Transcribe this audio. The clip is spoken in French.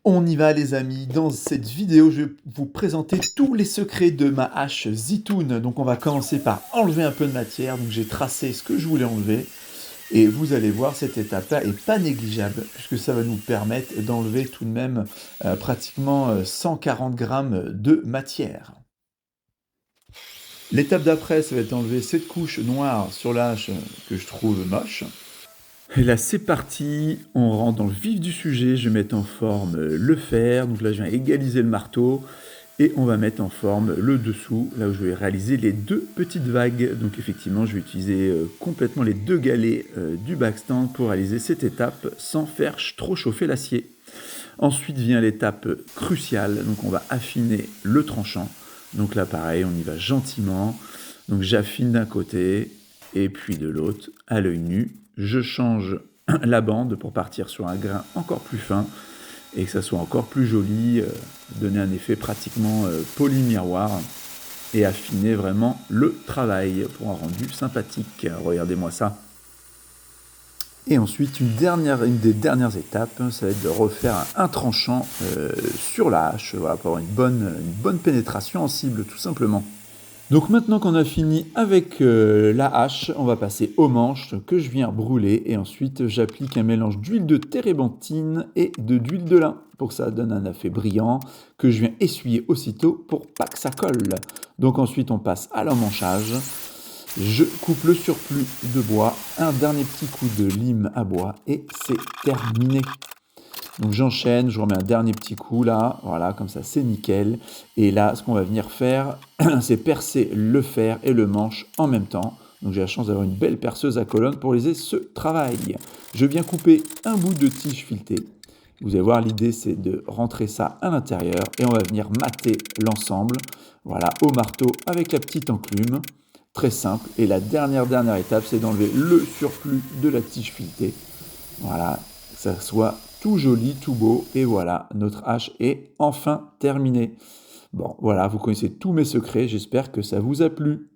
On y va les amis, dans cette vidéo je vais vous présenter tous les secrets de ma hache Zitoun. Donc on va commencer par enlever un peu de matière, donc j'ai tracé ce que je voulais enlever. Et vous allez voir, cette étape-là est pas négligeable, puisque ça va nous permettre d'enlever tout de même pratiquement 140 grammes de matière. L'étape d'après, ça va être d'enlever cette couche noire sur la hache que je trouve moche. Et là, c'est parti, on rentre dans le vif du sujet, je vais mettre en forme le fer, donc là je viens égaliser le marteau, et on va mettre en forme le dessous, là où je vais réaliser les deux petites vagues. Donc effectivement, je vais utiliser complètement les deux galets du backstand pour réaliser cette étape sans faire trop chauffer l'acier. Ensuite vient l'étape cruciale, donc on va affiner le tranchant. Donc là pareil, on y va gentiment, donc j'affine d'un côté, et puis de l'autre, à l'œil nu. Je change la bande pour partir sur un grain encore plus fin et que ça soit encore plus joli, donner un effet pratiquement poly-miroir et affiner vraiment le travail pour un rendu sympathique. Regardez-moi ça. Et ensuite, une des dernières étapes, ça va être de refaire un tranchant sur la hache, voilà, pour avoir une bonne pénétration en cible, tout simplement. Donc maintenant qu'on a fini avec la hache, on va passer aux manches que je viens brûler et ensuite j'applique un mélange d'huile de térébenthine et d'huile de lin pour que ça donne un effet brillant que je viens essuyer aussitôt pour pas que ça colle. Donc ensuite on passe à l'emmanchage. Je coupe le surplus de bois, un dernier petit coup de lime à bois et c'est terminé. Donc j'enchaîne, je remets un dernier petit coup là, voilà, comme ça c'est nickel. Et là, ce qu'on va venir faire, c'est percer le fer et le manche en même temps. Donc j'ai la chance d'avoir une belle perceuse à colonne pour réaliser ce travail. Je viens couper un bout de tige filetée. Vous allez voir, l'idée c'est de rentrer ça à l'intérieur et on va venir mater l'ensemble, voilà, au marteau avec la petite enclume. Très simple. Et la dernière étape, c'est d'enlever le surplus de la tige filetée. Voilà, que ça soit tout joli, tout beau, et voilà, notre hache est enfin terminée. Bon, voilà, vous connaissez tous mes secrets, j'espère que ça vous a plu.